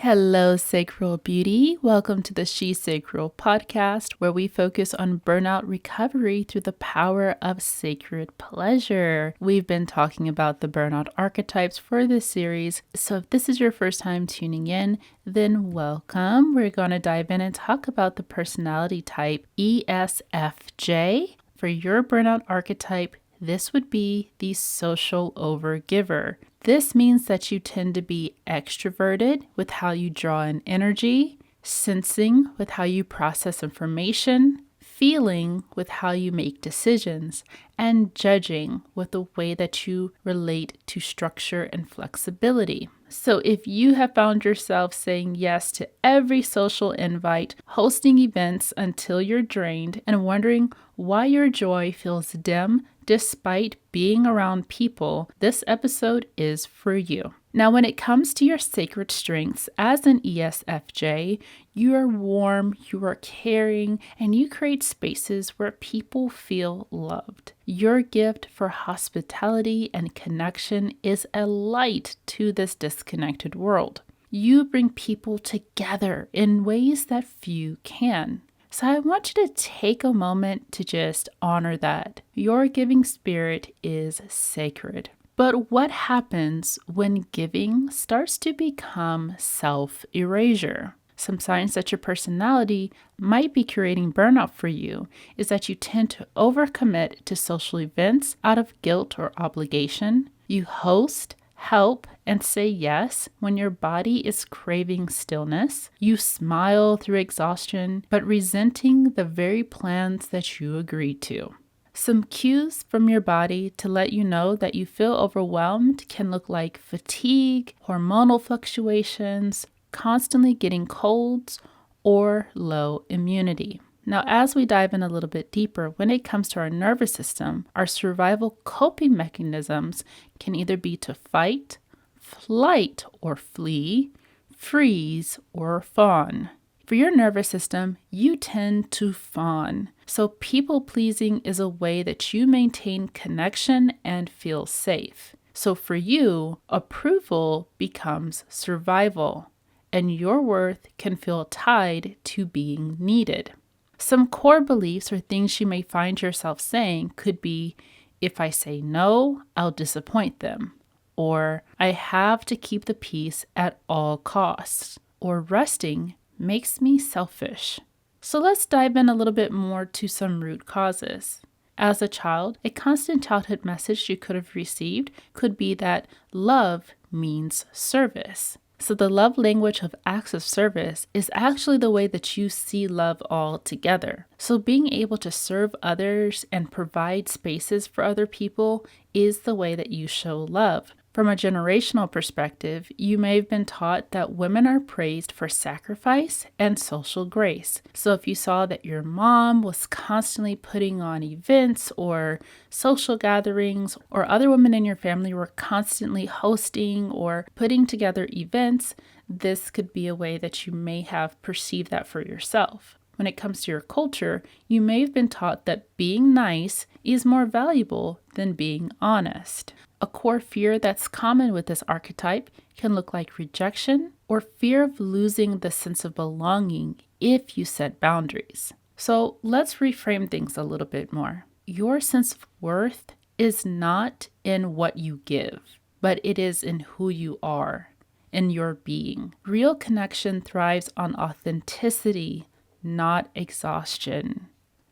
Hello, Sacral Beauty. Welcome to the She Sacral podcast, where we focus on burnout recovery through the power of sacred pleasure. We've been talking about the burnout archetypes for this series, so if this is your first time tuning in, then welcome. We're going to dive in and talk about the personality type ESFJ. For your burnout archetype, this would be the social overgiver. This means that you tend to be extroverted with how you draw in energy, sensing with how you process information, feeling with how you make decisions, and judging with the way that you relate to structure and flexibility. So if you have found yourself saying yes to every social invite, hosting events until you're drained, and wondering why your joy feels dim despite being around people, this episode is for you. Now, when it comes to your sacred strengths as an ESFJ, you are warm, you are caring, and you create spaces where people feel loved. Your gift for hospitality and connection is a light to this disconnected world. You bring people together in ways that few can. So I want you to take a moment to just honor that. Your giving spirit is sacred. But what happens when giving starts to become self-erasure? Some signs that your personality might be creating burnout for you is that you tend to overcommit to social events out of guilt or obligation. You host, help, and say yes when your body is craving stillness. You smile through exhaustion, but resenting the very plans that you agreed to. Some cues from your body to let you know that you feel overwhelmed can look like fatigue, hormonal fluctuations, constantly getting colds, or low immunity. Now, as we dive in a little bit deeper, when it comes to our nervous system, our survival coping mechanisms can either be to fight, flight or flee, freeze, or fawn. For your nervous system, you tend to fawn. So people-pleasing is a way that you maintain connection and feel safe. So for you, approval becomes survival, and your worth can feel tied to being needed. Some core beliefs or things you may find yourself saying could be, if I say no, I'll disappoint them. Or I have to keep the peace at all costs. Or resting makes me selfish. So let's dive in a little bit more to some root causes. As a child, a constant childhood message you could have received could be that love means service. So the love language of acts of service is actually the way that you see love altogether. So being able to serve others and provide spaces for other people is the way that you show love. From a generational perspective, you may have been taught that women are praised for sacrifice and social grace. So if you saw that your mom was constantly putting on events or social gatherings, or other women in your family were constantly hosting or putting together events, this could be a way that you may have perceived that for yourself. When it comes to your culture, you may have been taught that being nice is more valuable than being honest. A core fear that's common with this archetype can look like rejection or fear of losing the sense of belonging if you set boundaries. So let's reframe things a little bit more. Your sense of worth is not in what you give, but it is in who you are, in your being. Real connection thrives on authenticity, not exhaustion.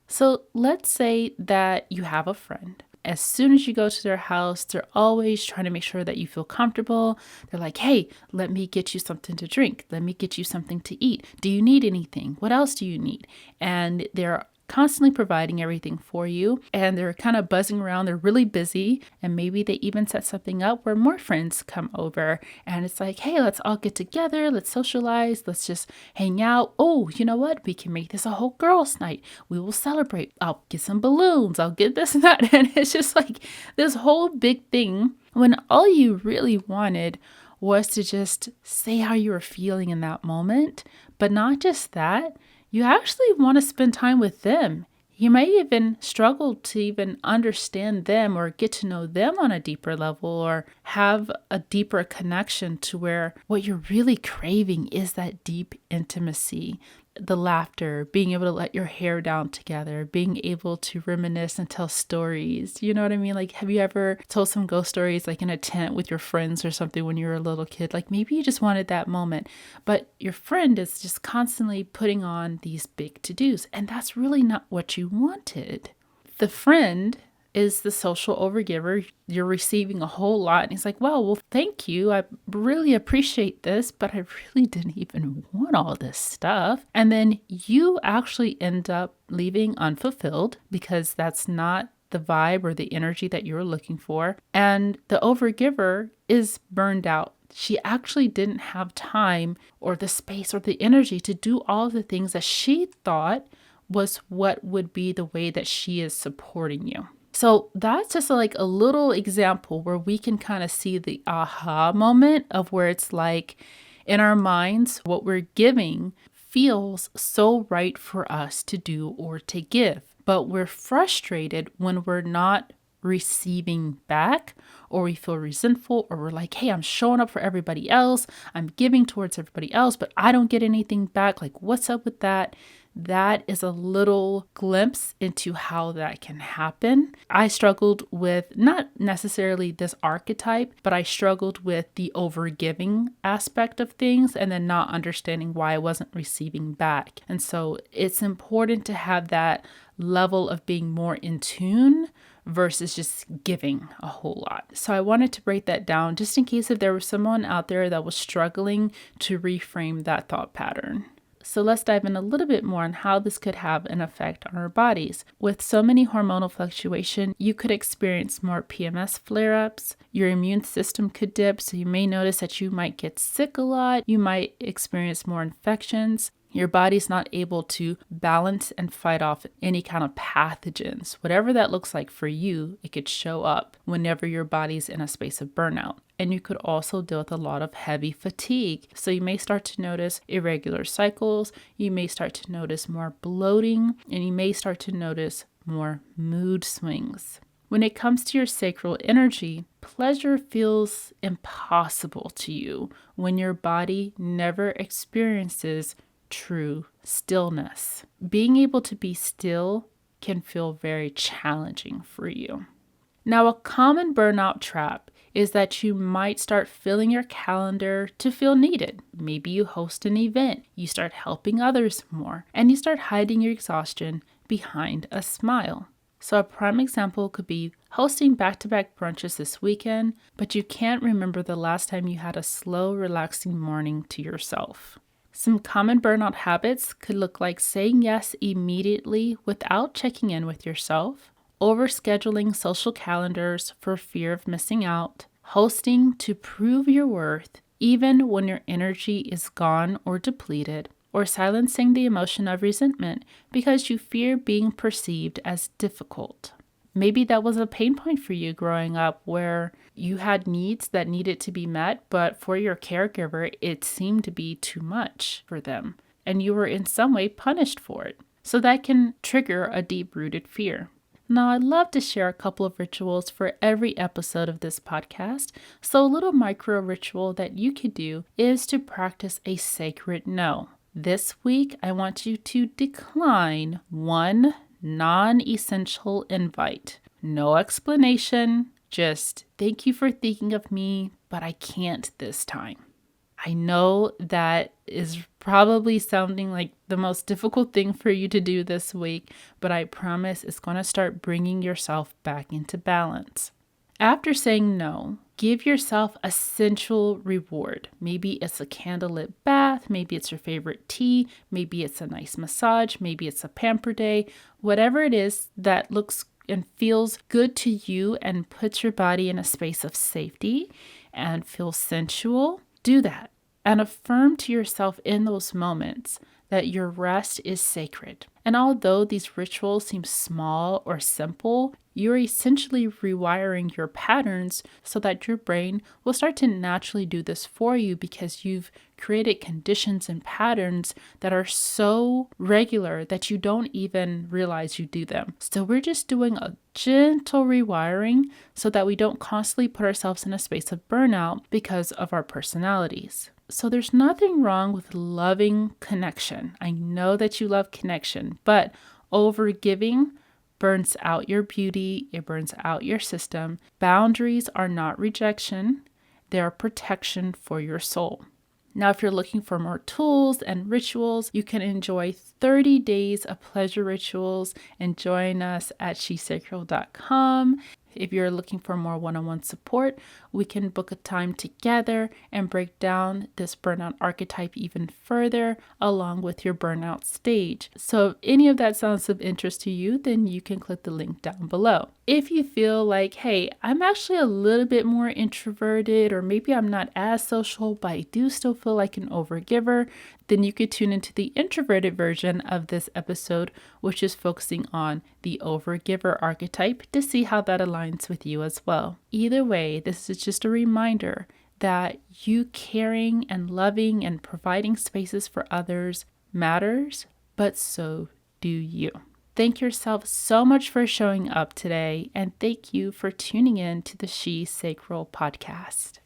So let's say that you have a friend. As soon as you go to their house, they're always trying to make sure that you feel comfortable. They're like, hey, let me get you something to drink. Let me get you something to eat. Do you need anything? What else do you need? And they're constantly providing everything for you, and they're kind of buzzing around. They're really busy, and maybe they even set something up where more friends come over, and it's like, hey, let's all get together, let's socialize, let's just hang out. Oh, you know what? We can make this a whole girls' night. We will celebrate. I'll get some balloons. I'll get this and that. And it's just like this whole big thing when all you really wanted was to just say how you were feeling in that moment. But not just that, you actually want to spend time with them. You may even struggle to even understand them or get to know them on a deeper level or have a deeper connection to where what you're really craving is that deep intimacy, the laughter, being able to let your hair down together, being able to reminisce and tell stories. You know what I mean? Like, have you ever told some ghost stories like in a tent with your friends or something when you were a little kid? Like maybe you just wanted that moment, but your friend is just constantly putting on these big to-dos, and that's really not what you wanted. The friend is the social overgiver. You're receiving a whole lot. And he's like, well, thank you. I really appreciate this, but I really didn't even want all this stuff. And then you actually end up leaving unfulfilled because that's not the vibe or the energy that you're looking for. And the overgiver is burned out. She actually didn't have time or the space or the energy to do all the things that she thought was what would be the way that she is supporting you. So that's just like a little example where we can kind of see the aha moment of where it's like in our minds, what we're giving feels so right for us to do or to give, but we're frustrated when we're not receiving back, or we feel resentful, or we're like, hey, I'm showing up for everybody else. I'm giving towards everybody else, but I don't get anything back. Like, what's up with that? That is a little glimpse into how that can happen. I struggled with not necessarily this archetype, but I struggled with the overgiving aspect of things and then not understanding why I wasn't receiving back. And so it's important to have that level of being more in tune versus just giving a whole lot. So I wanted to break that down just in case if there was someone out there that was struggling to reframe that thought pattern. So let's dive in a little bit more on how this could have an effect on our bodies. With so many hormonal fluctuation, you could experience more PMS flare-ups. Your immune system could dip, so you may notice that you might get sick a lot. You might experience more infections. Your body's not able to balance and fight off any kind of pathogens. Whatever that looks like for you, it could show up whenever your body's in a space of burnout. And you could also deal with a lot of heavy fatigue. So you may start to notice irregular cycles. You may start to notice more bloating, and you may start to notice more mood swings. When it comes to your sacral energy, pleasure feels impossible to you when your body never experiences true stillness. Being able to be still can feel very challenging for you. Now, a common burnout trap is that you might start filling your calendar to feel needed. Maybe you host an event, you start helping others more, and you start hiding your exhaustion behind a smile. So a prime example could be hosting back-to-back brunches this weekend, but you can't remember the last time you had a slow, relaxing morning to yourself. Some common burnout habits could look like saying yes immediately without checking in with yourself, overscheduling social calendars for fear of missing out, hosting to prove your worth even when your energy is gone or depleted, or silencing the emotion of resentment because you fear being perceived as difficult. Maybe that was a pain point for you growing up where you had needs that needed to be met, but for your caregiver, it seemed to be too much for them, and you were in some way punished for it. So that can trigger a deep-rooted fear. Now, I'd love to share a couple of rituals for every episode of this podcast. So a little micro ritual that you could do is to practice a sacred no. This week, I want you to decline one non-essential invite. No explanation, just thank you for thinking of me, but I can't this time. I know that is probably sounding like the most difficult thing for you to do this week, but I promise it's going to start bringing yourself back into balance. After saying no, give yourself a sensual reward. Maybe it's a candlelit bath, maybe it's your favorite tea, maybe it's a nice massage, maybe it's a pamper day, whatever it is that looks and feels good to you and puts your body in a space of safety and feels sensual, do that. and affirm to yourself in those moments that your rest is sacred. And although these rituals seem small or simple, you're essentially rewiring your patterns so that your brain will start to naturally do this for you because you've created conditions and patterns that are so regular that you don't even realize you do them. So we're just doing a gentle rewiring so that we don't constantly put ourselves in a space of burnout because of our personalities. So there's nothing wrong with loving connection. I know that you love connection, but overgiving burns out your beauty, it burns out your system. Boundaries are not rejection, they are protection for your soul. Now, if you're looking for more tools and rituals, you can enjoy 30 days of pleasure rituals and join us at shesacral.com. If you're looking for more one-on-one support, we can book a time together and break down this burnout archetype even further along with your burnout stage. So if any of that sounds of interest to you, then you can click the link down below. If you feel like, hey, I'm actually a little bit more introverted, or maybe I'm not as social, but I do still feel like an overgiver, then you could tune into the introverted version of this episode, which is focusing on the overgiver archetype to see how that aligns with you as well. Either way, this is just a reminder that you caring and loving and providing spaces for others matters, but so do you. Thank yourself so much for showing up today, and thank you for tuning in to the She Sacral podcast.